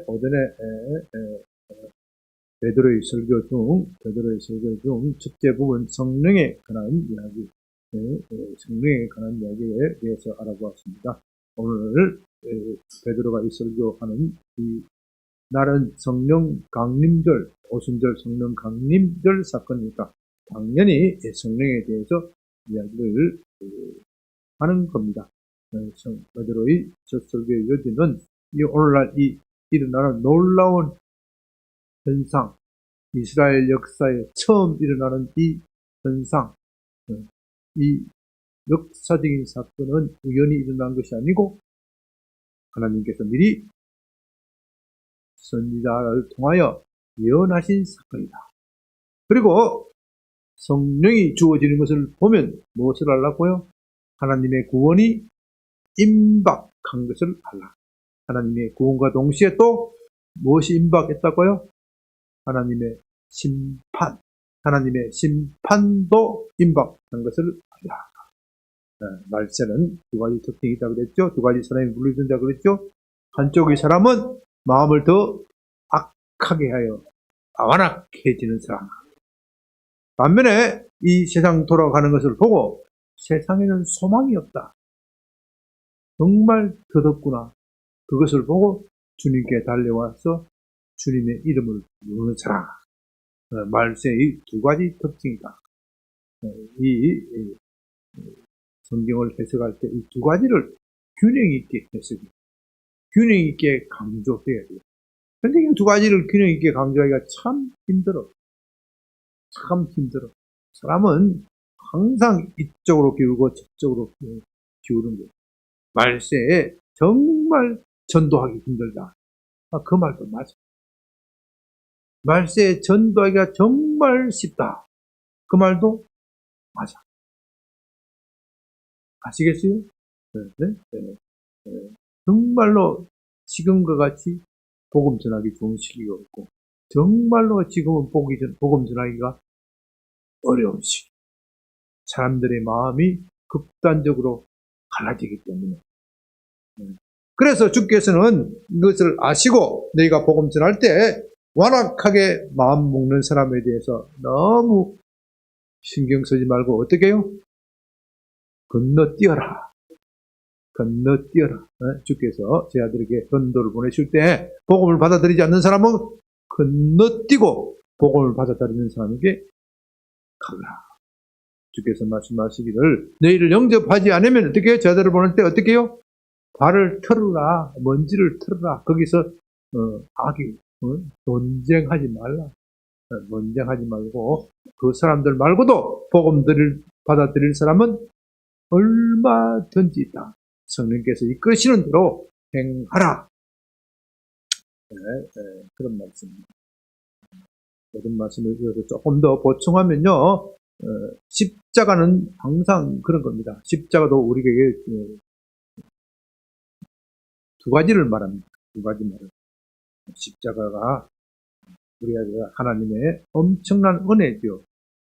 오전에 베드로의 설교 중 첫째 부분 성령에 관한 이야기, 성령에 관한 이야기에 대해서 알아보았습니다. 오늘 베드로가 이 설교하는 이 날은 성령 강림절, 오순절 성령 강림절 사건이니까 당연히 성령에 대해서 이야기를 하는 겁니다. 베드로의 첫 설교의 요지는 오늘날 일어나는 놀라운 현상, 이스라엘 역사에 처음 일어나는 이 현상, 이 역사적인 사건은 우연히 일어난 것이 아니고 하나님께서 미리 선지자를 통하여 예언하신 사건이다. 그리고 성령이 주어지는 것을 보면 무엇을 알라고요? 하나님의 구원이 임박한 것을 알라. 하나님의 구원과 동시에 또 무엇이 임박했다고요? 하나님의 심판, 하나님의 심판도 임박한 것을 알라. 말세는 두 가지 특징이 있다고 그랬죠. 두 가지 사람이 물리든다고 그랬죠. 한쪽의 사람은 마음을 더 악하게 하여 완악해지는 사람. 반면에 이 세상 돌아가는 것을 보고 세상에는 소망이 없다. 정말 더덥구나. 그것을 보고 주님께 달려와서 주님의 이름을 부르는 사람. 말세의 두 가지 특징이다. 이 성경을 해석할 때 이 두 가지를 균형 있게 해석해. 균형 있게 강조해야 돼요. 근데 이 두 가지를 균형 있게 강조하기가 참 힘들어. 참 힘들어. 사람은 항상 이쪽으로 기울고 저쪽으로 기우는 거예요. 말세에 정말 전도하기 힘들다. 그 말도 맞아. 말세에 전도하기가 정말 쉽다. 그 말도 맞아. 아시겠어요? 정말로 지금과 같이 복음 전하기 좋은 시기가 없고, 정말로 지금은 복음 전하기가 어려운 시기. 사람들의 마음이 극단적으로 갈라지기 때문에. 그래서 주께서는 이것을 아시고 너희가 복음 전할 때 완악하게 마음 먹는 사람에 대해서 너무 신경 쓰지 말고 어떻게 해요? 건너뛰어라. 건너뛰어라. 주께서 제 아들에게 전도를 보내실 때 복음을 받아들이지 않는 사람은 건너뛰고 복음을 받아들이는 사람에게 가라. 주께서 말씀하시기를 너희를 영접하지 않으면 어떻게 해요? 제 아들을 보낼 때 어떻게 해요? 발을 털으라. 먼지를 털으라. 거기서 악이 논쟁하지 말라. 논쟁하지 말고 그 사람들 말고도 복음들을 받아들일 사람은 얼마든지 있다. 성령께서 이끄시는 대로 행하라. 그런 말씀입니다. 모든 말씀을 이어서 조금 더 보충하면요. 십자가는 항상 그런 겁니다. 십자가도 우리에게 두 가지를 말합니다. 두 가지 말을. 십자가가 우리에게 하나님의 엄청난 은혜죠.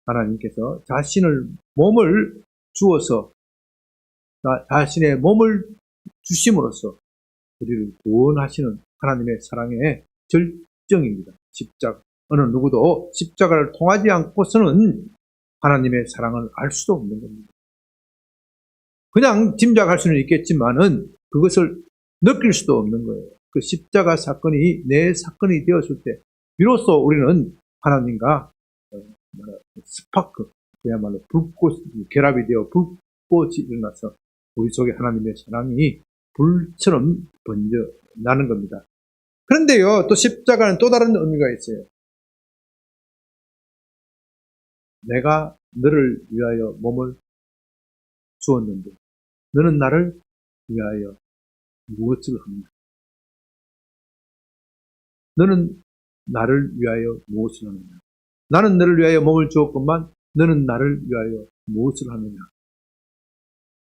하나님께서 자신을 몸을 주어서 자신의 몸을 주심으로써 우리를 구원하시는 하나님의 사랑의 절정입니다. 십자가. 어느 누구도 십자가를 통하지 않고서는 하나님의 사랑을 알 수도 없는 겁니다. 그냥 짐작할 수는 있겠지만은 그것을 느낄 수도 없는 거예요. 그 십자가 사건이 내 사건이 되었을 때 비로소 우리는 하나님과 스파크, 그야말로 불꽃, 결합이 되어 불꽃이 일어나서 우리 속에 하나님의 사랑이 불처럼 번져 나는 겁니다. 그런데요, 또 십자가는 또 다른 의미가 있어요. 내가 너를 위하여 몸을 주었는데 너는 나를 위하여 무엇을 합니까? 너는 나를 위하여 무엇을 하느냐? 나는 너를 위하여 몸을 주었건만 너는 나를 위하여 무엇을 하느냐?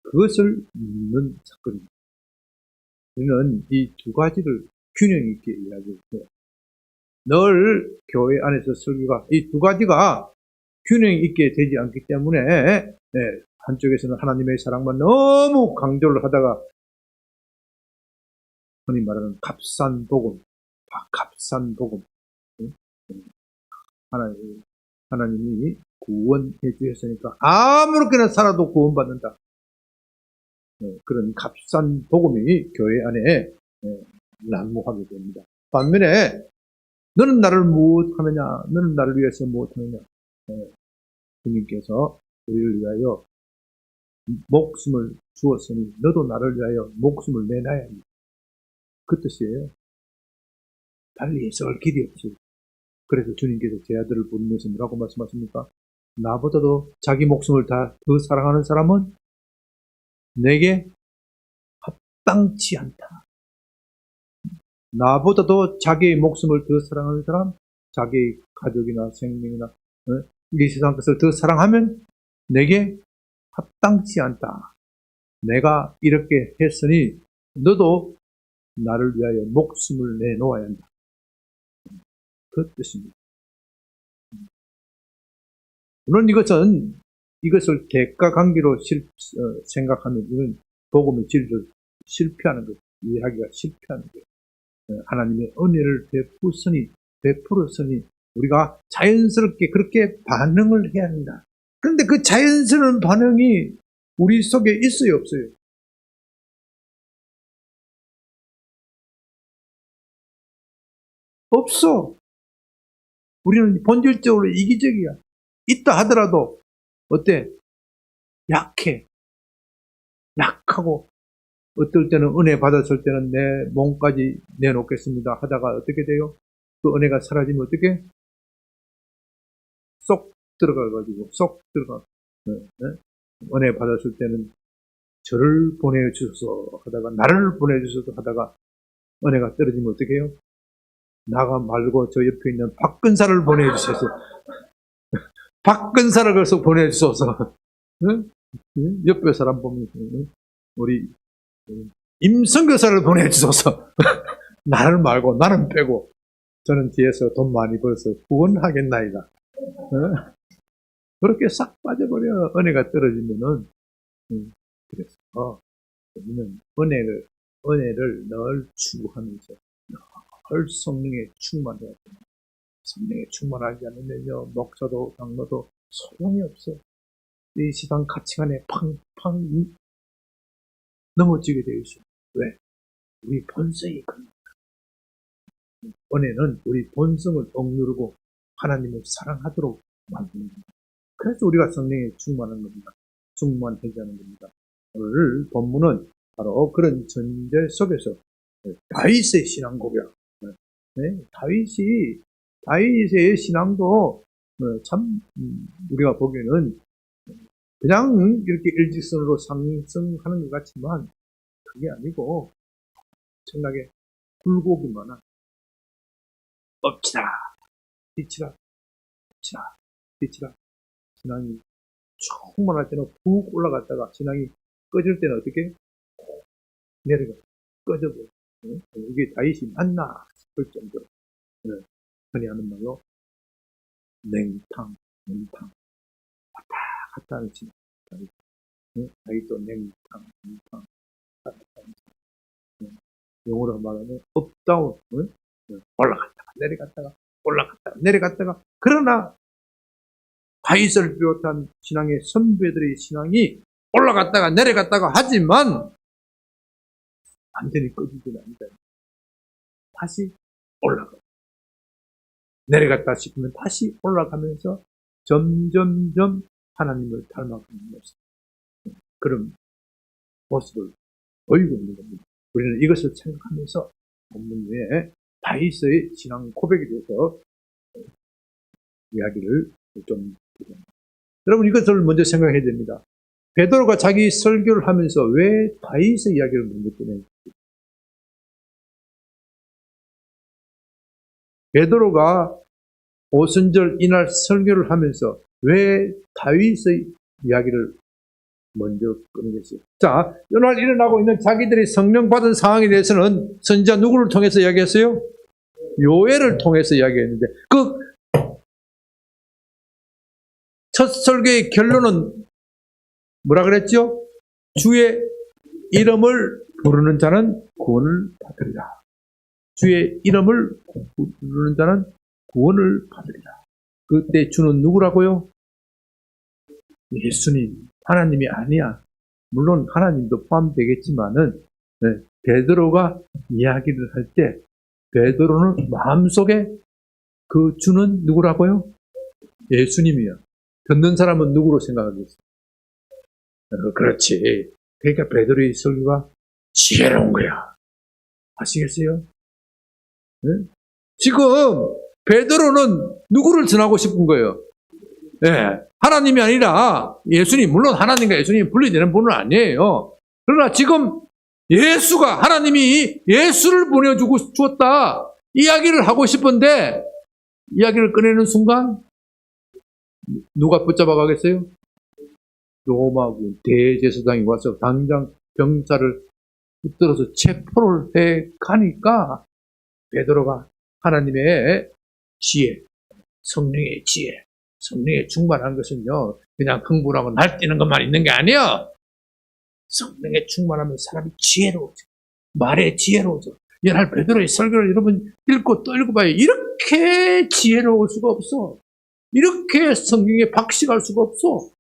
그것을 묻는 사건입니다. 우리는 이 두 가지를 균형 있게 이야기했어요. 늘 교회 안에서 설교가 이 두 가지가 균형 있게 되지 않기 때문에 한쪽에서는 하나님의 사랑만 너무 강조를 하다가 흔히 말하는 값싼 복음, 값싼 복음. 하나님이 구원해 주셨으니까 아무렇게나 살아도 구원받는다. 그런 값싼 복음이 교회 안에 난무하게 됩니다. 반면에 너는 나를 무엇하느냐, 너는 나를 위해서 무엇하느냐. 주님께서 우리를 위하여 목숨을 주었으니 너도 나를 위하여 목숨을 내놔야 합니다. 그 뜻이에요. 달리 해석할 길이 없어요. 그래서 주님께서 제 아들을 부르면서 뭐라고 말씀하십니까? 나보다도 자기 목숨을 더 사랑하는 사람은 내게 합당치 않다. 나보다도 자기의 목숨을 더 사랑하는 사람, 자기의 가족이나 생명이나 이 세상 것을 더 사랑하면 내게 합당치 않다. 내가 이렇게 했으니 너도 나를 위하여 목숨을 내놓아야 한다. 그 뜻입니다. 물론 이것을 대가관계로 생각하면 이건 복음의 진리를 실패하는 것, 이해하기가 실패하는 거예요. 하나님의 은혜를 베풀었으니 우리가 자연스럽게 그렇게 반응을 해야 한다. 그런데 그 자연스러운 반응이 우리 속에 있어요, 없어요? 없어. 우리는 본질적으로 이기적이야. 있다 하더라도 어때? 약하고 어떨 때는 은혜 받았을 때는 내 몸까지 내놓겠습니다 하다가 어떻게 돼요? 그 은혜가 사라지면 어떻게? 쏙 들어가가지고 은혜 받았을 때는 저를 보내주셔서 하다가 나를 보내주셔서 하다가 은혜가 떨어지면 어떻게 해요? 나가 말고 저 옆에 있는 박근사를 보내주셔서 박근사를 그래서 보내주셔서 옆에 사람 보면 우리 임성교사를 보내주셔서 나를 말고 나는 빼고 저는 뒤에서 돈 많이 벌어서 후원하겠나이다. 그렇게 싹 빠져버려. 은혜가 떨어지면은. 그래서 우리는 은혜를 늘 추구하면서 늘 성령에 충만해야 됩니다. 성령에 충만하지 않으면요, 목사도 장로도 소용이 없어. 이 세상 가치관에 팡팡 넘어지게 되어 있어요. 왜? 우리 본성이 그럽니다. 은혜는 우리 본성을 억누르고 하나님을 사랑하도록 만듭니다. 그래서 우리가 성령에 충만한 겁니다. 충만해지는 겁니다. 오늘 본문은 바로 그런 전제 속에서 다윗의 신앙 고백. 다윗의 신앙도 참 우리가 보기에는 그냥 이렇게 일직선으로 상승하는 것 같지만 그게 아니고 엄청나게 굴곡이만한 엎치라 뒤치라 신앙이 충만할 때는 훅 올라갔다가 신앙이 꺼질 때는 어떻게 내려가 꺼져버려. 이게 다윗이 맞나 싶을 정도로 흔히 하는 말로 냉탕 왔다 갔다 하는 신앙. 다윗도 냉탕 왔다 갔다 하는 신앙. 영어로 말하면 업다운 올라갔다가 내려갔다가 그러나 다윗을 비롯한 신앙의 선배들의 신앙이 올라갔다가 내려갔다가 하지만 완전히 꺼지지는 않는다. 다시 올라가. 내려갔다 싶으면 다시 올라가면서 점점점 하나님을 닮아가는 모습. 그런 모습을 보이고 있는 겁니다. 우리는 이것을 생각하면서 본문 외에 다윗의 신앙 고백에 대해서 이야기를 좀 드립니다. 여러분 이것을 먼저 생각해야 됩니다. 베드로가 자기 설교를 하면서 왜 다윗의 이야기를 먼저 꺼냈는지. 베드로가 오순절 이날 설교를 하면서 왜 다윗의 이야기를 먼저 꺼내겠어요? 자, 이날 일어나고 있는 자기들이 성령 받은 상황에 대해서는 선지자 누구를 통해서 이야기했어요? 요엘을 통해서 이야기했는데 그 첫 설교의 결론은 뭐라 그랬죠? 주의 이름을 부르는 자는 구원을 받으리라. 주의 이름을 부르는 자는 구원을 받으리라. 그때 주는 누구라고요? 예수님, 하나님이 아니야. 물론 하나님도 포함되겠지만은 베드로가 이야기를 할 때 베드로는 마음속에 그 주는 누구라고요? 예수님이야. 듣는 사람은 누구로 생각하겠어요? 그렇지. 그러니까 베드로의 설교가 지혜로운 거야. 아시겠어요? 네? 지금 베드로는 누구를 전하고 싶은 거예요? 네. 하나님이 아니라 예수님, 물론 하나님과 예수님이 분리되는 분은 아니에요. 그러나 지금 예수가, 하나님이 예수를 보내주고 주었다 이야기를 하고 싶은데 이야기를 꺼내는 순간 누가 붙잡아 가겠어요? 로마군 대제사장이 와서 당장 병사를 붙들어서 체포를 해 가니까 베드로가 하나님의 지혜, 성령의 지혜, 성령에 충만한 것은요 그냥 흥분하고 날뛰는 것만 있는 게 아니야. 성령에 충만하면 사람이 지혜로워져. 말에 지혜로워져. 옛날 베드로의 설교를 여러분 읽고 또 읽어봐요. 이렇게 지혜로울 수가 없어. 이렇게 성경에 박식할 수가 없어.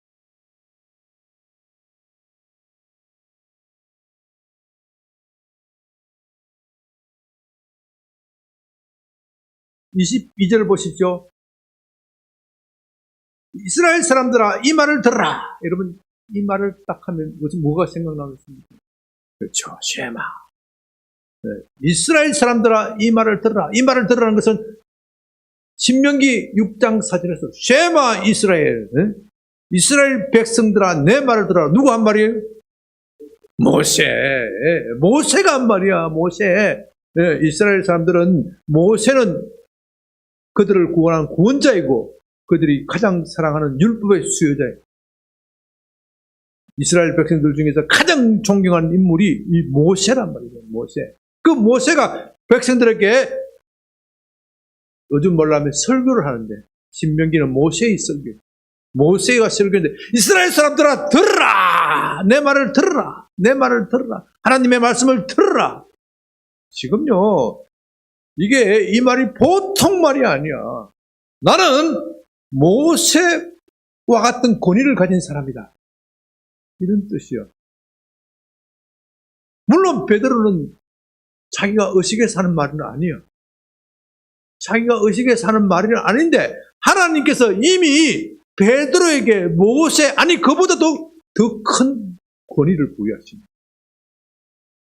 (22절) 보십시오. 이스라엘 사람들아 이 말을 들으라. 여러분 이 말을 딱 하면 뭐가 생각나겠습니까? 그렇죠. 쉐마. 네. 이스라엘 사람들아 이 말을 들으라. 이 말을 들으라는 것은 신명기 6장 4절에서 쉐마 이스라엘. 네? 이스라엘 백성들아 내 말을 들으라. 누구 한 말이에요? 모세가 한 말이야. 모세. 네. 이스라엘 사람들은 모세는 그들을 구원한 구원자이고 그들이 가장 사랑하는 율법의 수요자예요. 이스라엘 백성들 중에서 가장 존경하는 인물이 이 모세란 말이죠. 모세. 그 모세가 백성들에게 요즘 뭘로 하면 설교를 하는데 신명기는 모세의 설교. 모세가 설교인데 이스라엘 사람들아 들으라. 내 말을 들으라. 내 말을 들으라. 하나님의 말씀을 들으라. 지금요. 이게 이 말이 보통 말이 아니야. 나는 모세와 같은 권위를 가진 사람이다. 이런 뜻이요. 물론 베드로는 자기가 의식에 사는 말은 아니에요. 자기가 의식에 사는 말은 아닌데 하나님께서 이미 베드로에게 모세 아니 그보다도 더 큰 권위를 부여하십니다.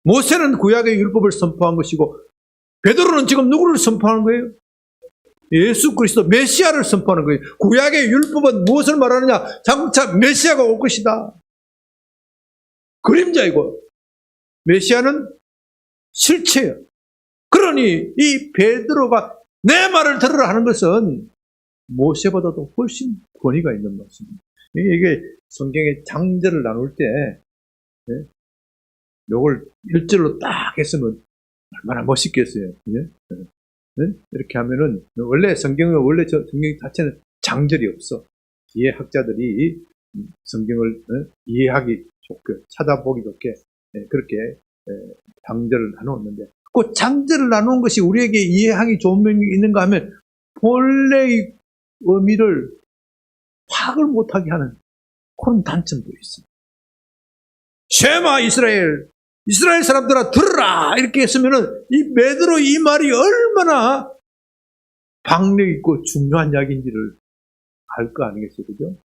모세는 구약의 율법을 선포한 것이고 베드로는 지금 누구를 선포하는 거예요? 예수 그리스도 메시아를 선포하는 거예요. 구약의 율법은 무엇을 말하느냐? 장차 메시아가 올 것이다. 그림자이고 메시아는 실체예요. 그러니 이 베드로가 내 말을 들으라 하는 것은 모세보다도 훨씬 권위가 있는 말씀입니다. 이게 성경의 장절을 나눌 때 요걸 1절로 딱 했으면 얼마나 멋있겠어요. 이렇게 하면은 원래 성경 자체는 장절이 없어. 뒤에 학자들이 성경을 이해하기 좋게 찾아보기 좋게 그렇게 장절을 나누었는데 그 장절을 나누는 것이 우리에게 이해하기 좋은 면이 있는가 하면 본래의 의미를 파악을 못하게 하는 그런 단점도 있습니다. 쉐마 이스라엘 사람들아 들으라 이렇게 했으면은 이 베드로 이 말이 얼마나 박력 있고 중요한 이야기인지를 알 거 아니겠어요, 그죠?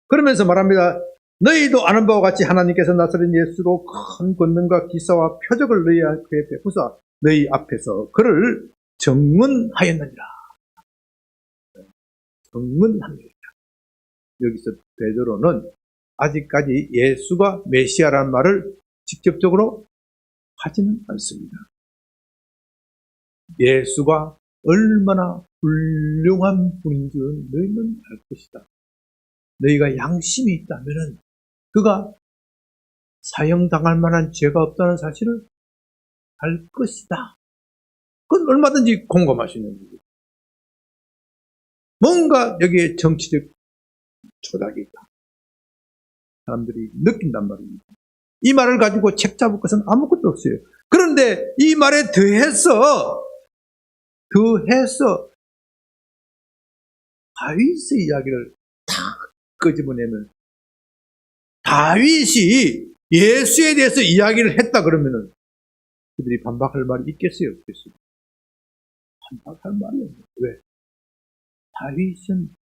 그러면서 말합니다. 너희도 아는 바와 같이 하나님께서 나사렛 예수로 큰 권능과 기사와 표적을 너희 앞에 베푸사 너희 앞에서 그를 증언하였느니라. 증언합니다. 여기서 베드로는 아직까지 예수가 메시아라는 말을 직접적으로 하지는 않습니다. 예수가 얼마나 훌륭한 분인지는 너희는 알 것이다. 너희가 양심이 있다면 그가 사형당할 만한 죄가 없다는 사실을 알 것이다. 그건 얼마든지 공감할 수 있는 거죠. 뭔가 여기에 정치적 조작이 있다. 사람들이 느낀단 말입니다. 이 말을 가지고 책 잡을 것은 아무것도 없어요. 그런데 이 말에 더해서 다윗의 이야기를 다 끄집어내면, 다윗이 예수에 대해서 이야기를 했다 그러면은 그들이 반박할 말이 있겠어요, 없겠어요? 반박할 말이 없어요. 왜? 다윗은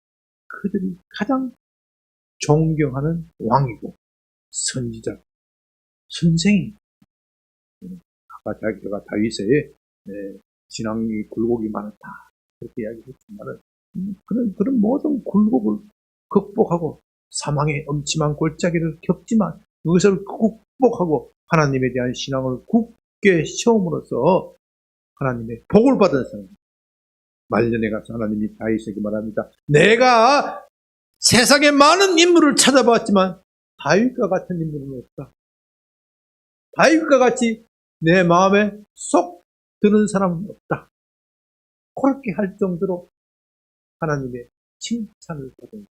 그들이 가장 존경하는 왕이고 선지자, 선생이. 아까 자기가 다윗의 신앙이 굴곡이 많았다 그렇게 이야기했지만, 그런 모든 굴곡을 극복하고 사망의 엄침한 골짜기를 겪지만 그것을 극복하고 하나님에 대한 신앙을 굳게 세움으로써 하나님의 복을 받은 사람. 말년에 가서 하나님이 다윗에게 말합니다. 내가 세상에 많은 인물을 찾아봤지만 다윗과 같은 인물은 없다. 다윗과 같이 내 마음에 쏙 드는 사람은 없다. 그렇게 할 정도로 하나님의 칭찬을 받은,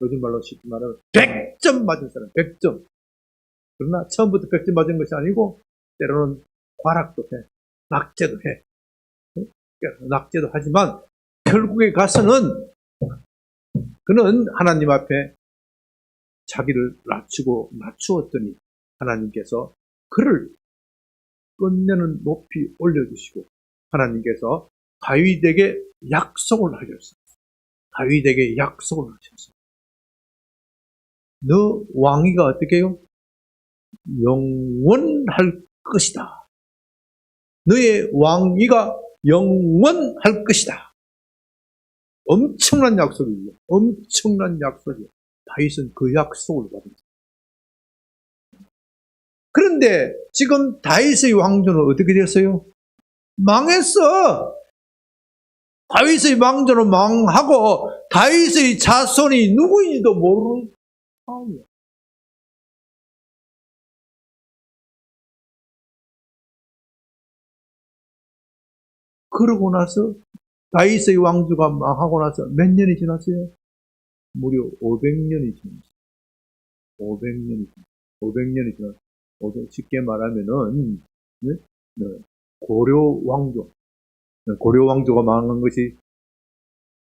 요즘 말로 쉽게 말하면 100점 맞은 사람, 100점. 그러나 처음부터 100점 맞은 것이 아니고 때로는 과락도 해, 낙제도 해. 낙제도 하지만 결국에 가서는 그는 하나님 앞에 자기를 낮추었더니 하나님께서 그를 끝내는 높이 올려주시고 하나님께서 다윗에게 약속을 하셨어요. 다윗에게 약속을 하셨어요. 너 왕위가 어떻게 해요? 영원할 것이다. 너의 왕위가 영원할 것이다. 엄청난 약속이에요. 엄청난 약속이에요. 다윗은 그 약속을 받은 거예요. 그런데 지금 다윗의 왕조는 어떻게 됐어요? 망했어. 다윗의 왕조는 망하고 다윗의 자손이 누구인지도 모르는 상황이에요. 그러고 나서 다윗의 왕조가 망하고 나서 몇 년이 지났어요? 무려 500년이 지났어요. 500년이 지났어요. 쉽게 말하면은 고려 왕조가 망한 것이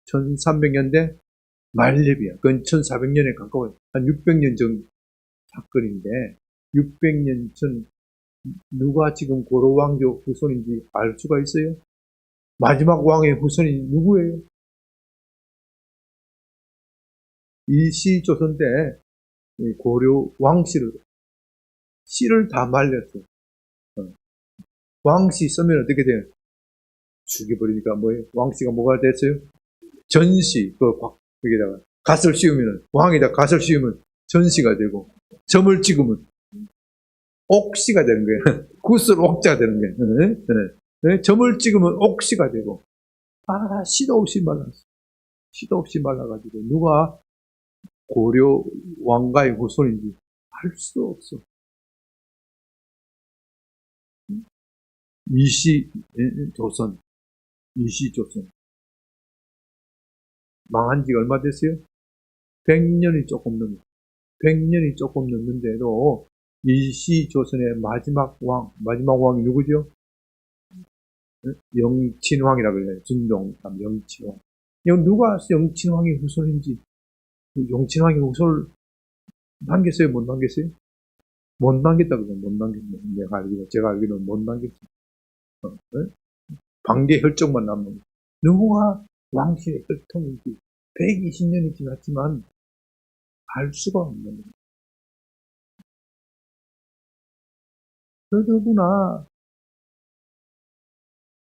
1300년대 말렙이야. 그건 1400년에 가까워요. 한 600년 전 사건인데 600년 전 누가 지금 고려 왕조 후손인지 알 수가 있어요? 마지막 왕의 후손이 누구예요? 일시조선 때 고려 씨를 다 말렸어요. 왕씨 쓰면 어떻게 돼요? 죽여버리니까 뭐예요? 왕씨가 뭐가 됐어요? 전씨, 거기다가 갓을 씌우면, 왕에다 갓을 씌우면 전씨가 되고, 점을 찍으면 옥씨가 되는 거예요. 굿을 옥자가 되는 거예요. 점을 찍으면 옥씨가 되고, 시도 없이 말랐어. 시도 없이 말라가지고, 누가 고려 왕가의 후손인지 알 수 없어. 이시조선. 망한 지가 얼마 됐어요? 100년이 조금 넘는데도 이시조선의 마지막 왕이 누구죠? 영친왕이라고 그래요. 준종삼 영친왕. 누가 영친왕의 후손인지, 영친왕의 후손을 남겼어요? 못 남겼어요? 못 남겼다고 그래요. 못 남겼어요. 제가 알기로는 못 남겼어요. 반개 혈족만 남은. 누구가 왕실의 혈통인지 120년이 지났지만 알 수가 없는 거예요. 더더구나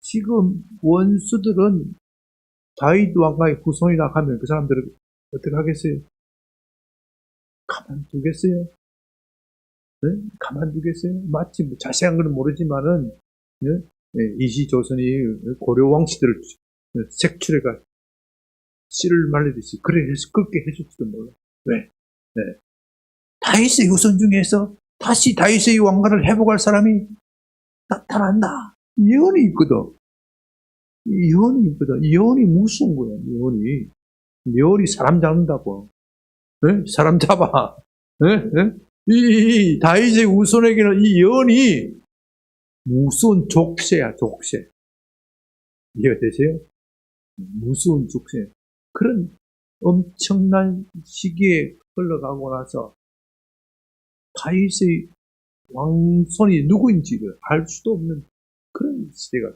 지금 원수들은 다윗 왕가의 후손이라 하면 그 사람들은 어떻게 하겠어요? 가만두겠어요? 네? 가만두겠어요? 마치 뭐 자세한 건 모르지만은 이시조선이 고려 왕씨들을 색출해가 씨를 말리듯이 그렇게 해줄지도 몰라. 왜? 다윗의 후손 중에서 다시 다윗의 왕가를 회복할 사람이 나타난다. 예언이 있거든. 예언이 무서운 거야. 예언이 사람 잡는다고. 사람 잡아. 이 다윗의 후손에게는 이 예언이 무서운 족쇄야, 족쇄. 이해가 되세요? 무서운 족쇄. 그런 엄청난 시기에 흘러가고 나서 다윗의 왕손이 누구인지를 알 수도 없는 그런 시대가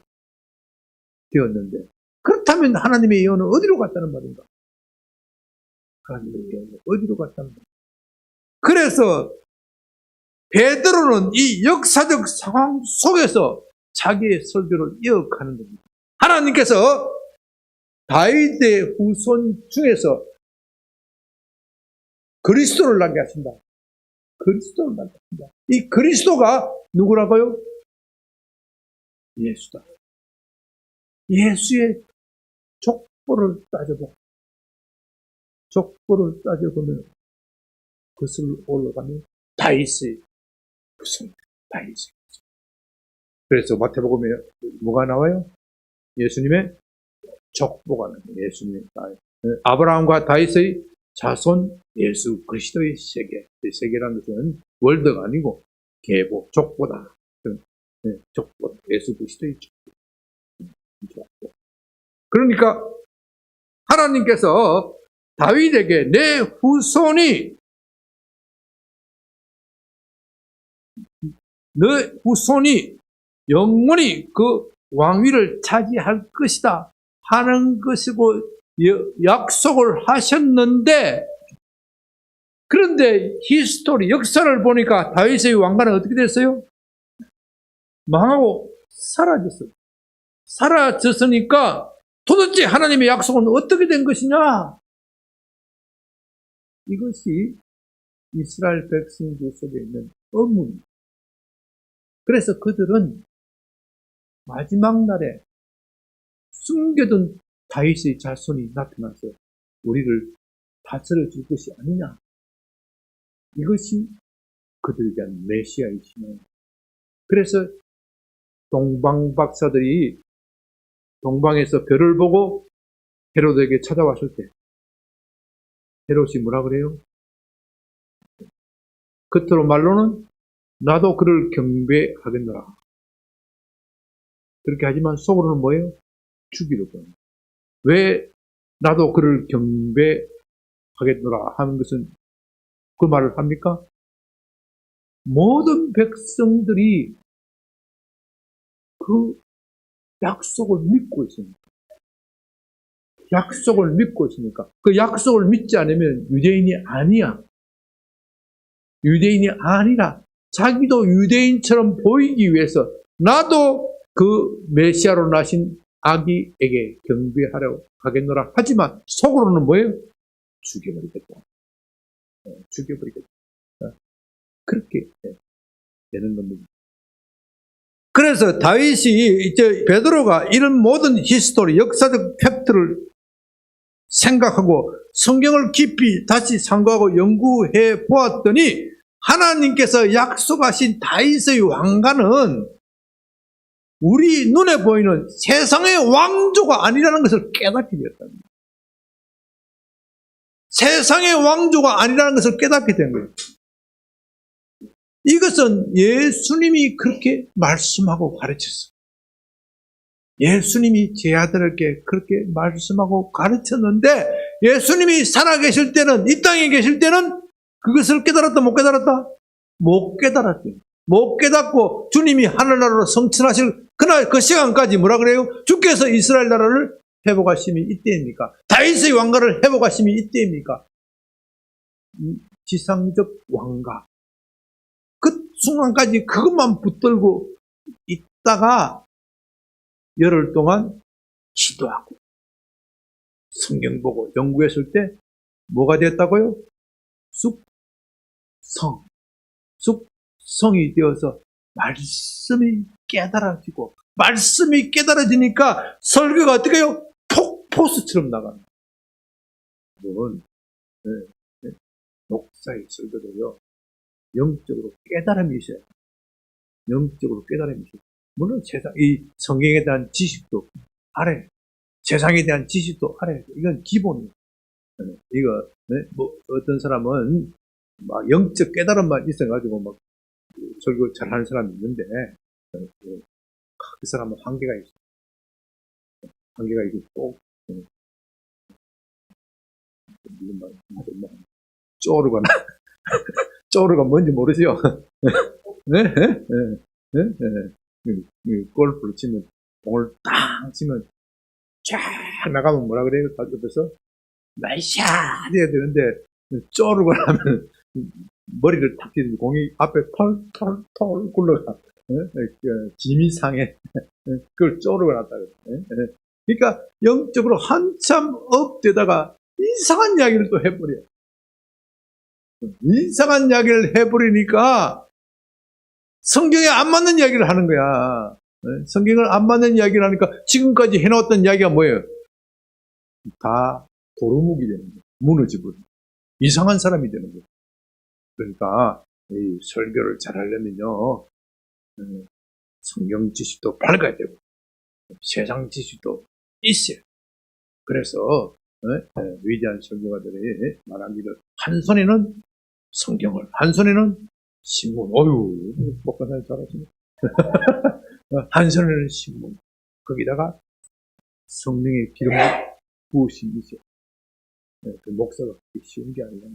되었는데, 그렇다면 하나님의 예언은 어디로 갔다는 말인가? 하나님의 예언은 어디로 갔다는 말인가? 그래서 베드로는 이 역사적 상황 속에서 자기의 설교를 이어가는 겁니다. 하나님께서 다윗의 후손 중에서 그리스도를 낳게 하신다. 그리스도를 낳게 하신다. 이 그리스도가 누구라고요? 예수다. 예수의 족보를 따져보면 그것을 올라가면 다윗의 후손, 다윗의 후손. 그래서 마태복음에 뭐가 나와요? 예수님의 족보가 나와요. 예수님의 아브라함과 다윗의 자손 예수 그리스도의 세계. 세계라는 것은 월드가 아니고 계보, 족보다. 족보, 예수 그리스도의 족보. 그러니까 하나님께서 다윗에게 내 후손이 영원히 그 왕위를 차지할 것이다 하는 것이고 약속을 하셨는데, 그런데 히스토리 역사를 보니까 다윗의 왕가는 어떻게 됐어요? 망하고 사라졌어요. 사라졌으니까 도대체 하나님의 약속은 어떻게 된 것이냐? 이것이 이스라엘 백성들 속에 있는 의문입니다. 그래서 그들은 마지막 날에 숨겨둔 다윗의 자손이 나타나서 우리를 다스려 줄 것이 아니냐. 이것이 그들에 대한 메시아의 신앙입니다. 그래서 동방 박사들이 동방에서 별을 보고 헤롯에게 찾아왔을 때 헤롯이 뭐라 그래요? 겉으로 말로는 나도 그를 경배하겠노라. 그렇게 하지만 속으로는 뭐예요? 죽이려고 합니다. 왜 나도 그를 경배하겠노라 하는 것은 그 말을 합니까? 모든 백성들이 그 약속을 믿고 있습니다. 약속을 믿고 있으니까. 그 약속을 믿지 않으면 유대인이 아니야. 유대인이 아니라 자기도 유대인처럼 보이기 위해서 나도 그 메시아로 나신 아기에게 경배하려고 하겠노라. 하지만 속으로는 뭐예요? 죽여버리겠다. 죽여버리겠다. 그렇게 되는 겁니다. 그래서 다윗이 이제 베드로가 이런 모든 히스토리, 역사적 팩트를 생각하고 성경을 깊이 다시 참고하고 연구해 보았더니 하나님께서 약속하신 다윗의 왕가는 우리 눈에 보이는 세상의 왕조가 아니라는 것을 깨닫게 되었답니다. 세상의 왕조가 아니라는 것을 깨닫게 된 거예요. 이것은 예수님이 그렇게 말씀하고 가르쳤어요. 예수님이 제 아들에게 그렇게 말씀하고 가르쳤는데, 예수님이 살아계실 때는, 이 땅에 계실 때는 그것을 깨달았다 못 깨달았다? 못 깨달았대요. 못 깨닫고 주님이 하늘나라로 성천하실 그날 그 시간까지 뭐라 그래요? 주께서 이스라엘 나라를 회복하심이 이때입니까? 다윗의 왕가를 회복하심이 이때입니까? 지상적 왕가. 그 순간까지 그것만 붙들고 있다가 열흘 동안 기도하고 성경 보고 연구했을 때 뭐가 되었다고요? 숙성이 되어서 말씀이 깨달아지고, 말씀이 깨달아지니까 설교가 어떻게 해요? 폭포수처럼 나갑니다. 물론 목사의 설교도요, 영적으로 깨달음이 있어요. 영적으로 깨달음이 있어요. 물론 이 성경에 대한 지식도 알아요. 세상에 대한 지식도 알아요. 이건 기본이에요. 이거, 어떤 사람은 막 영적 깨달음만 있어가지고 막 설교 잘하는 사람이 있는데 그 사람은 한계가 있어. 한계가 있고 또 물론 뭐 쪼르거나 쪼르가 뭔지 모르죠. 네? 네? 네? 네? 골프를 치면 공을 딱 치면 쫙 나가면 뭐라 그래요? 옆에서 나이샷 해야 되는데 쪼르거나 하면 머리를 탁 치면 공이 앞에 털 굴러가. 짐이 상해. 그걸 쪼르고 났다. 그러니까 영적으로 한참 업되다가 이상한 이야기를 또 해버려. 이상한 이야기를 해버리니까 성경에 안 맞는 이야기를 하는 거야. 성경을 안 맞는 이야기를 하니까 지금까지 해놓았던 이야기가 뭐예요? 다 도루묵이 되는 거예요. 무너지버려. 이상한 사람이 되는 거예요. 그러니까 이 설교를 잘하려면요, 성경 지식도 밝아야 되고 세상 지식도 있어요. 그래서 위대한 설교가들이 말하기를 한 손에는 성경을, 한 손에는 신문. 어유, 목사님 잘하시네. 한 손에는 신문. 거기다가 성령의 기름을 부으심이죠. 그 목사가 쉬운 게 아니라,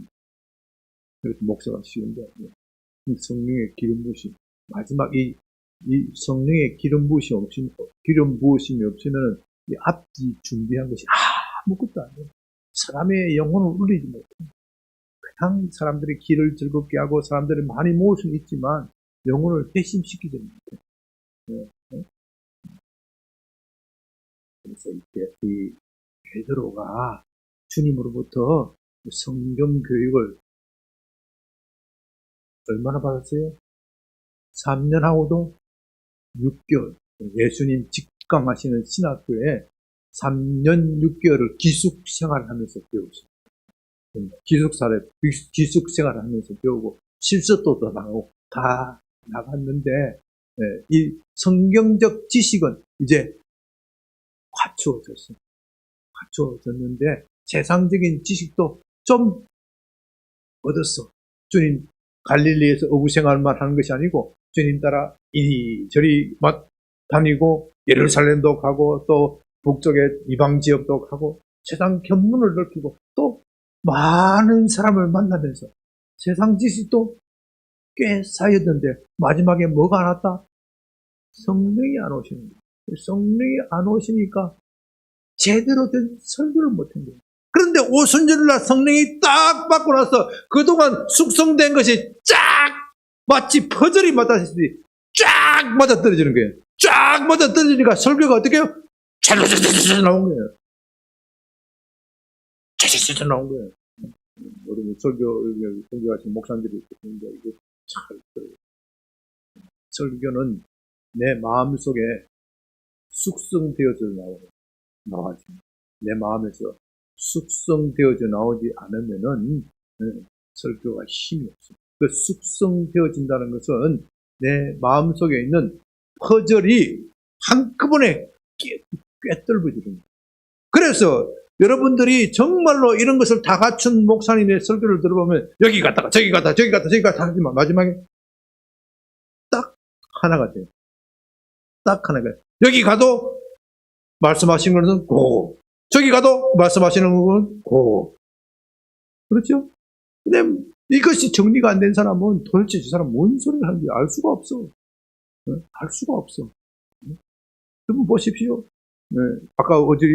그래서 목사가 쉬운 게 아니라 성령의 기름 부으심. 마지막 이 성령의 기름 부으심이 없으면 이 앞뒤 준비한 것이 아무것도 안 돼요. 사람의 영혼을 울리지 못해. 그냥 사람들이 길을 즐겁게 하고 사람들이 많이 모을 수는 있지만 영혼을 회심시키지 못해. 그래서 이 베드로가 주님으로부터 성경 교육을 얼마나 받았어요? 3년하고도 6개월. 예수님 직강하시는 신학교에 3년 6개월을 기숙 생활하면서 배우셨어요. 기숙 생활하면서 배우고 실습도 더 나가고 다 나갔는데 이 성경적 지식은 이제 갖추어졌는데 세상적인 지식도 좀 얻었어. 주님 갈릴리에서 어부 생활만 하는 것이 아니고 주님 따라 이리저리 막 다니고 예루살렘도 가고 또 북쪽의 이방 지역도 가고 세상 견문을 넓히고 또 많은 사람을 만나면서 세상 지식도 꽤 쌓였는데 마지막에 뭐가 나왔다? 성령이 안 오시는 거예요. 성령이 안 오시니까 제대로 된 설교를 못한 거예요. 그런데 오순절날 성령이 딱 받고 나서 그동안 숙성된 것이 쫙 마치 퍼즐이 맞다시피 쫙 맞아떨어지는 거예요. 쫙 맞아떨어지니까 설교가 어떻게 해요? 찰라찰라찰라 나온 거예요. 찰라찰라 나온 거예요. 우리 설교하신 목사님들이 있는데 이게 잘 설교는 내 마음속에 숙성되어져 나와지. 내 마음에서 숙성되어져 나오지 않으면은 설교가 힘이 없어요. 그 숙성되어진다는 것은 내 마음속에 있는 퍼즐이 한꺼번에 꿰뚫어지는 거예요. 그래서 여러분들이 정말로 이런 것을 다 갖춘 목사님의 설교를 들어보면 여기 갔다가 저기 갔다 저기 갔다 저기 갔다 하지만 마지막에 딱 하나가 돼요. 딱 하나가 돼요. 여기 가도 말씀하신 것은 고, 저기 가도 말씀하시는 것은 고. 그렇죠? 근데 이것이 정리가 안 된 사람은 도대체 저 사람 뭔 소리를 하는지 알 수가 없어. 알 수가 없어. 여러분 보십시오. 아까 어제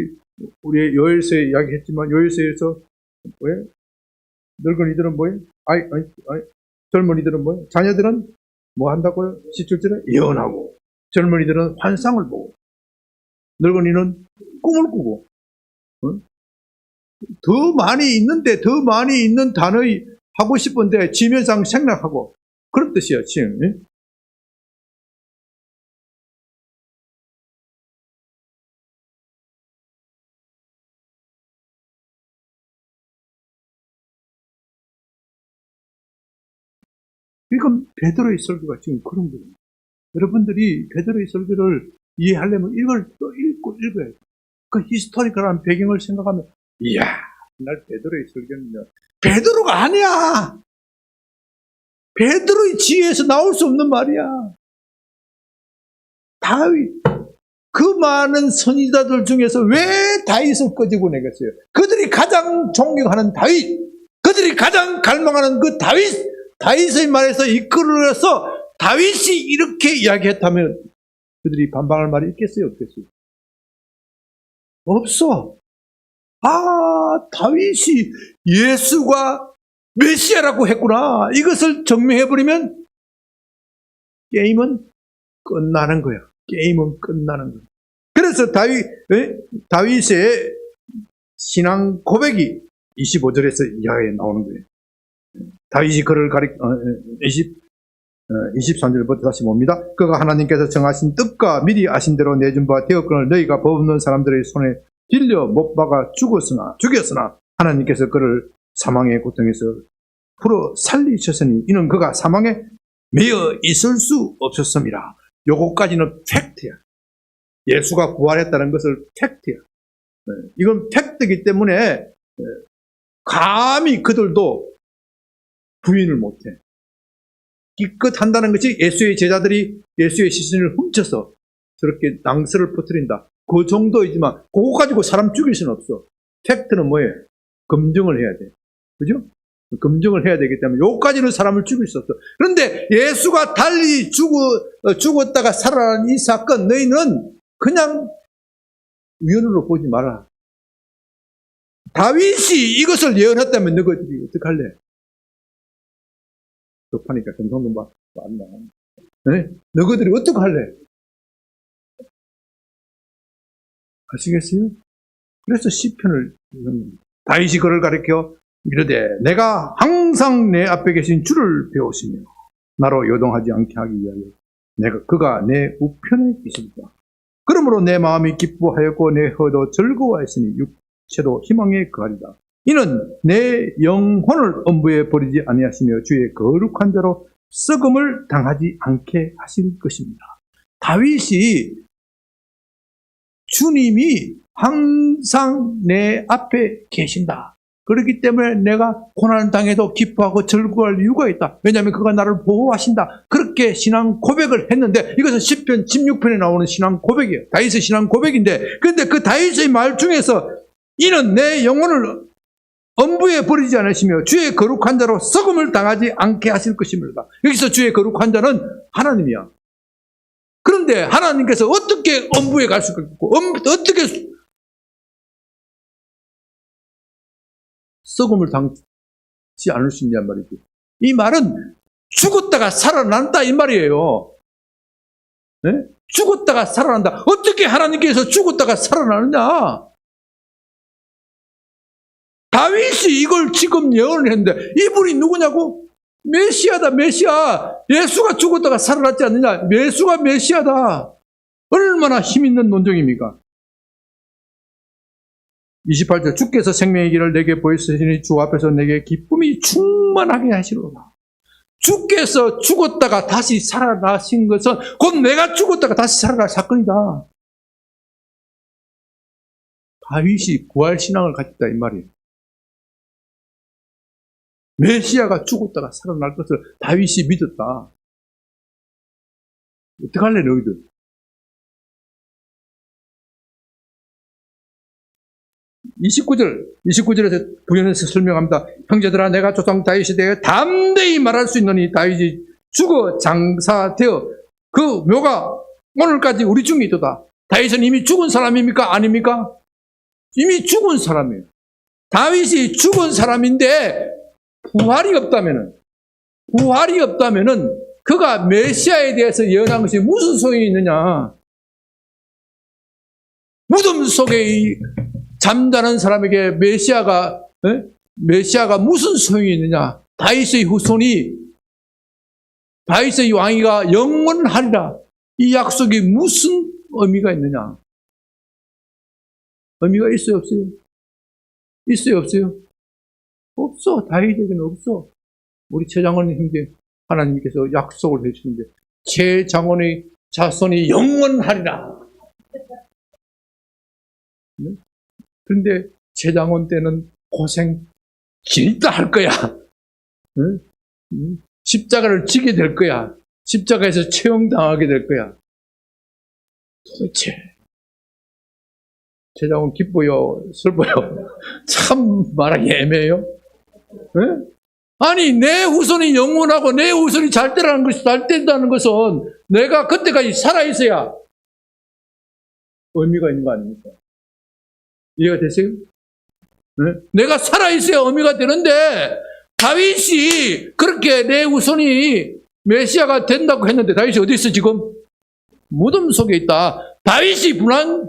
우리 요엘서에 이야기했지만 요엘서에서 왜 늙은이들은 뭐예요? 젊은이들은 뭐예요? 자녀들은 뭐 한다고요? 17절에 예언하고 젊은이들은 환상을 보고 늙은이는 꿈을 꾸고 더 많이 있는 단어 하고 싶은데 지면상 생략하고 그런 뜻이야 지금. 이건 베드로의 설교가 지금 그런 거예요. 여러분들이 베드로의 설교를 이해하려면 이걸 또 읽어야 돼요. 그 히스토리컬한 배경을 생각하면 이야, 날 베드로의 설교는요. 베드로가 아니야. 베드로의 지혜에서 나올 수 없는 말이야. 다윗, 그 많은 선지자들 중에서 왜 다윗을 끄집어내겠어요? 그들이 가장 존경하는 다윗, 그들이 가장 갈망하는 그 다윗의 말에서 이끌어서 다윗이 이렇게 이야기했다면 그들이 반박할 말이 있겠어요? 없겠어요? 없어. 다윗이 예수가 메시아라고 했구나. 이것을 증명해버리면 게임은 끝나는 거야. 게임은 끝나는 거야. 그래서 다윗의 신앙 고백이 25절에서 이하에 나오는 거예요. 다윗이 그를 23절부터 다시 봅니다. 그가 하나님께서 정하신 뜻과 미리 아신 대로 내준 바 되었거늘 너희가 법 없는 사람들의 손에 들려 못 박아 죽였으나 하나님께서 그를 사망의 고통에서 풀어 살리셨으니 이는 그가 사망에 매여 있을 수 없었습니다. 요거까지는 팩트야. 예수가 부활했다는 것을 팩트야. 이건 팩트이기 때문에 감히 그들도 부인을 못해. 기껏 한다는 것이 예수의 제자들이 예수의 시신을 훔쳐서 저렇게 낭설을 퍼뜨린다. 그 정도이지만 그거 가지고 사람 죽일 수는 없어. 팩트는 뭐예요? 검증을 해야 돼. 그죠? 검증을 해야 되기 때문에 요까지는 사람을 죽일 수 없어. 그런데 예수가 달리 죽었다가 살아난 이 사건 너희는 그냥 우연으로 보지 마라. 다윗이 이것을 예언했다면 너희들이 어떡할래? 급하니까 경상도 안 나. 네? 너희들이 어떡할래? 아시겠어요? 그래서 시편을 다윗이 그를 가리켜 이르되 내가 항상 내 앞에 계신 주를 배우시며 나로 요동하지 않게 하기 위하여 그가 내 우편에 계십니다. 그러므로 내 마음이 기뻐하였고 내 혀도 즐거워하였으니 육체도 희망에 거하리다. 이는 내 영혼을 엄부에 버리지 아니하시며 주의 거룩한 자로 썩음을 당하지 않게 하실 것입니다. 다윗이 주님이 항상 내 앞에 계신다. 그렇기 때문에 내가 고난 당해도 기뻐하고 즐거워할 이유가 있다. 왜냐하면 그가 나를 보호하신다. 그렇게 신앙 고백을 했는데 이것은 시편 16편에 나오는 신앙 고백이에요. 다윗의 신앙 고백인데 그런데 그 다윗의 말 중에서 이는 내 영혼을 엄부에 버리지 않으시며 주의 거룩한 자로 썩음을 당하지 않게 하실 것입니다. 여기서 주의 거룩한 자는 하나님이야. 그런데 하나님께서 어떻게 엄부에 갈 수가 있고 어떻게 썩음을 당치 않을 수 있냔 말이죠. 이 말은 죽었다가 살아난다 이 말이에요. 네? 죽었다가 살아난다. 어떻게 하나님께서 죽었다가 살아나느냐? 다윗이 이걸 지금 예언을 했는데 이분이 누구냐고? 메시아다, 메시아. 예수가 죽었다가 살아났지 않느냐? 예수가 메시아다. 얼마나 힘있는 논정입니까? 28절 주께서 생명의 길을 내게 보이시니 주 앞에서 내게 기쁨이 충만하게 하시로다. 주께서 죽었다가 다시 살아나신 것은 곧 내가 죽었다가 다시 살아날 사건이다. 다윗이 구할신앙을 가졌다 이 말이에요. 메시아가 죽었다가 살아날 것을 다윗이 믿었다. 어떡할래 너희들? 이 29절에서 부연해서 설명합니다. 형제들아 내가 조상 다윗에 대해 담대히 말할 수 있느니 다윗이 죽어 장사되어 그 묘가 오늘까지 우리 중에 있도다. 다윗은 이미 죽은 사람입니까? 아닙니까? 이미 죽은 사람이에요. 다윗이 죽은 사람인데 부활이 없다면은 그가 메시아에 대해서 예언한 것이 무슨 소용이 있느냐? 무덤 속에 잠자는 사람에게 메시아가 무슨 소용이 있느냐? 다윗의 후손이 다윗의 왕위가 영원하리라. 이 약속이 무슨 의미가 있느냐? 의미가 있어요, 없어요? 있어요, 없어요? 없어. 다윗에게는 없어. 우리 최장원 형제 하나님께서 약속을 해주시는데 최장원의 자손이 영원하리라. 네? 그런데 최장원 때는 고생 진짜 할 거야. 네? 십자가를 지게 될 거야. 십자가에서 처형당하게 될 거야. 도대체 제자분 기뻐요? 슬퍼요? 참 말하기 애매해요. 네? 아니 내 후손이 영원하고 내 후손이 잘 된다는 것은 내가 그때까지 살아있어야 의미가 있는 거 아닙니까? 이해가 되세요? 네? 내가 살아있어야 의미가 되는데 다윗이 그렇게 내 후손이 메시아가 된다고 했는데 다윗이 어디 있어 지금? 무덤 속에 있다. 다윗이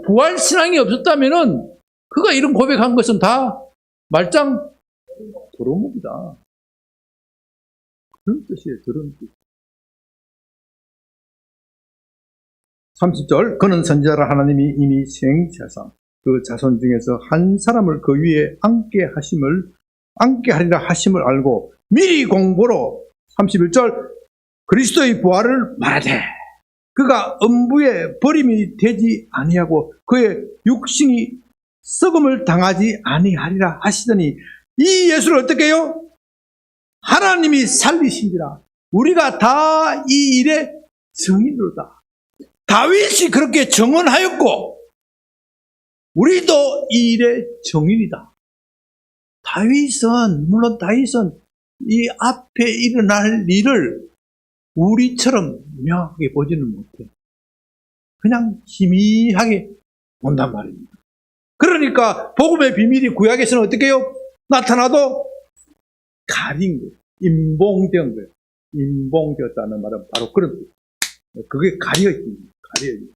부활 신앙이 없었다면은 그가 이런 고백한 것은 다 말짱 도루묵이다. 그런 뜻이에요. 그런 뜻. 30절 그는 선지자라 하나님이 이미 생자상 그 자손 중에서 한 사람을 그 위에 앉게 하리라 하심을 알고 미리 공고로 31절 그리스도의 부활을 말하되 그가 음부에 버림이 되지 아니하고 그의 육신이 썩음을 당하지 아니하리라 하시더니 이 예수를 어떻게 해요? 하나님이 살리신지라 우리가 다 이 일의 증인으로다. 다윗이 그렇게 증언하였고 우리도 이 일의 증인이다. 물론 다윗은 이 앞에 일어날 일을 우리처럼 명확하게 보지는 못해. 그냥 희미하게 본단 말입니다. 그러니까 복음의 비밀이 구약에서는 어떻게 해요? 나타나도 가린 거예요. 임봉된 거예요. 임봉되었다는 말은 바로 그런 거예요. 그게 가려있습니다. 가려있습니다.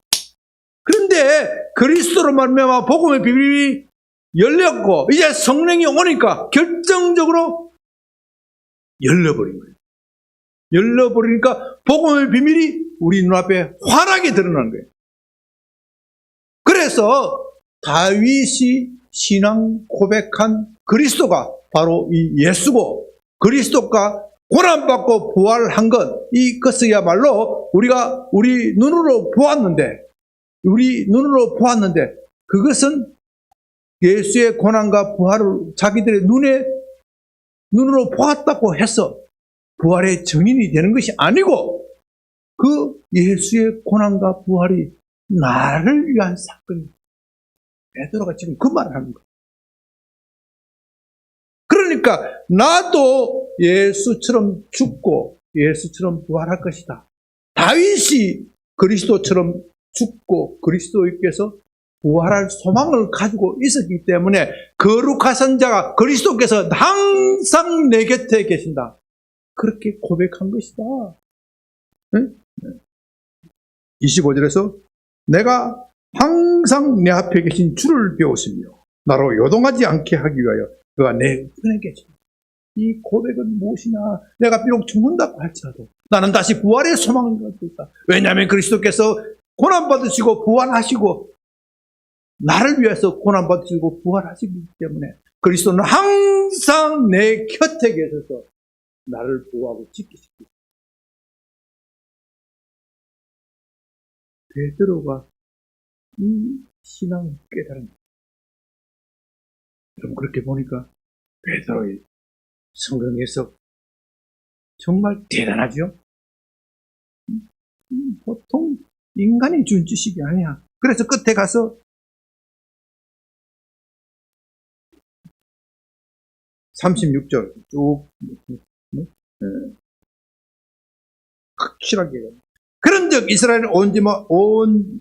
그런데 그리스도로 말미암아 복음의 비밀이 열렸고 이제 성령이 오니까 결정적으로 열려버린 거예요. 열려버리니까 복음의 비밀이 우리 눈앞에 환하게 드러난 거예요. 그래서 다윗이 신앙 고백한 그리스도가 바로 이 예수고 그리스도가 고난받고 부활한 것 이것이야말로 우리가 우리 눈으로 보았는데 그것은 예수의 고난과 부활을 자기들의 눈으로 보았다고 해서 부활의 증인이 되는 것이 아니고 그 예수의 고난과 부활이 나를 위한 사건이에요. 베드로가 지금 그 말을 하는 거예요. 그러니까 나도 예수처럼 죽고 예수처럼 부활할 것이다. 다윗이 그리스도처럼 죽고 그리스도께서 부활할 소망을 가지고 있었기 때문에 거룩하신 자가 그리스도께서 항상 내 곁에 계신다. 그렇게 고백한 것이다. 네? 25절에서 내가 항상 내 앞에 계신 주를 배웠으며 나로 요동하지 않게 하기 위하여 그가 내 편에 계신다. 이 고백은 무엇이냐? 내가 비록 죽는다고 할지라도 나는 다시 부활의 소망을 가지고 있다. 왜냐하면 그리스도께서 고난받으시고 부활하시고 나를 위해서 고난받으시고 부활하시기 때문에 그리스도는 항상 내 곁에 계셔서 나를 보호하고 지키시고 베드로가 이 신앙을 깨달은 거예요. 그럼 그렇게 보니까 베드로의 성경 해석 정말 대단하죠? 보통 인간이 준 지식이 아니야. 그래서 끝에 가서 36절 쭉 확실하게 그런즉 이스라엘 온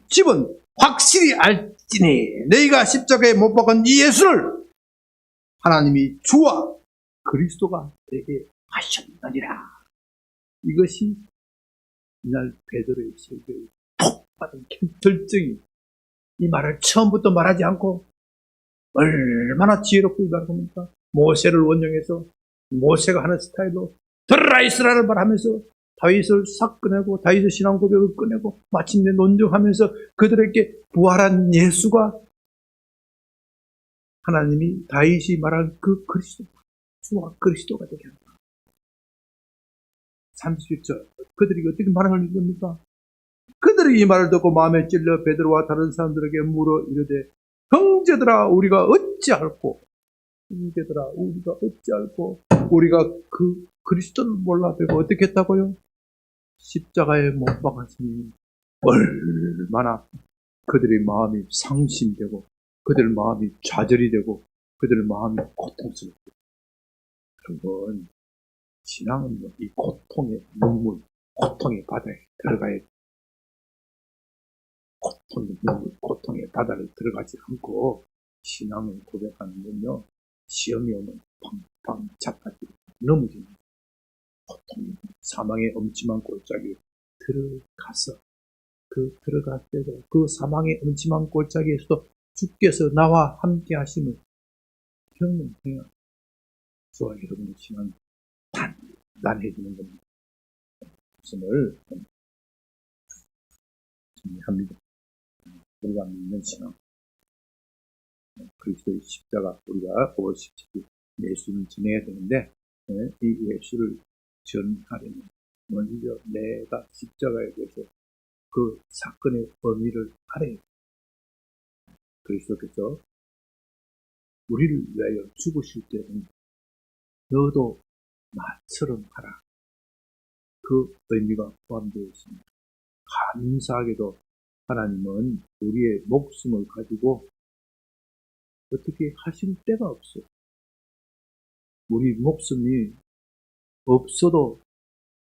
집은 확실히 알지니 너희가 십자가에 못 박은 이 예수를 하나님이 주와 그리스도가 되게 하셨느니라. 이것이 이날 베드로의 설교의 복받은 결정이 이 말을 처음부터 말하지 않고 얼마나 지혜롭고 말합니까? 모세를 원용해서 모세가 하는 스타일로 들으라 이스라엘을 말하면서 다윗을 싹 꺼내고 다윗의 신앙 고백을 꺼내고 마침내 논증하면서 그들에게 부활한 예수가 하나님이 다윗이 말한 그 그리스도 주와 그리스도가 되게 한다. 31절 그들이 어떻게 말하는 겁니까? 그들이 이 말을 듣고 마음에 찔려 베드로와 다른 사람들에게 물어 이르되 형제들아 우리가 어찌할꼬 우리가 그 그리스도를 몰라 뵈고 어떻게 했다고요? 십자가에 못 박았으니 얼마나 그들의 마음이 상심되고 그들 마음이 좌절이 되고 그들 마음이 고통스럽고. 여러분, 신앙은 이 고통의 눈물, 고통의 바다에 들어가야 돼. 고통의 눈물, 고통의 바다를 들어가지 않고 신앙을 고백하는 건요, 시험이 오면 팡팡 자빠지고 넘어지는 고통이 사망의 엄침한 골짜기에 들어가서 들어갈 때도 그 사망의 엄침한 골짜기에서도 주께서 나와 함께 하심을 경험해야 저와 여러분의 신앙이 단단해지는 겁니다. 말씀을 정리합니다. 우리가 믿는 신앙, 그리스도의 십자가, 우리가 5월 17일 예수를 전해야 되는데, 이 예수를 전하려면 먼저 내가 십자가에 대해서 그 사건의 의미를 알아야 돼. 그리스도께서 우리를 위하여 죽으실 때는 너도 나처럼 하라. 그 의미가 포함되어 있습니다. 감사하게도 하나님은 우리의 목숨을 가지고 어떻게 하실 데가 없어요. 우리 목숨이 없어도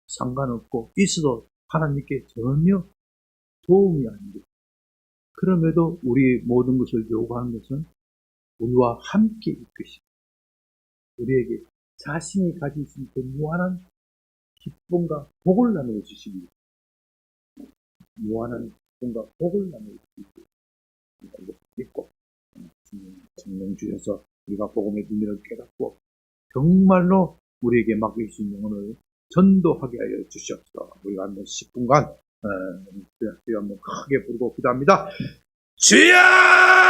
상관없고 있어도 하나님께 전혀 도움이 안 돼요. 그럼에도 우리의 모든 것을 요구하는 것은 우리와 함께 있으시고 우리에게 자신이 가지신 그 무한한 기쁨과 복을 나누어 주시기 무한한 기쁨과 복을 나누어 주시기 이렇게 믿고 성령 주셔서 우리가 복음의 비밀을 깨닫고 정말로 우리에게 맡기신 영혼을 전도하게 하여 주시옵소서. 우리가 한번 10분간 우리가 한번 크게 부르고 기도합니다. 주여!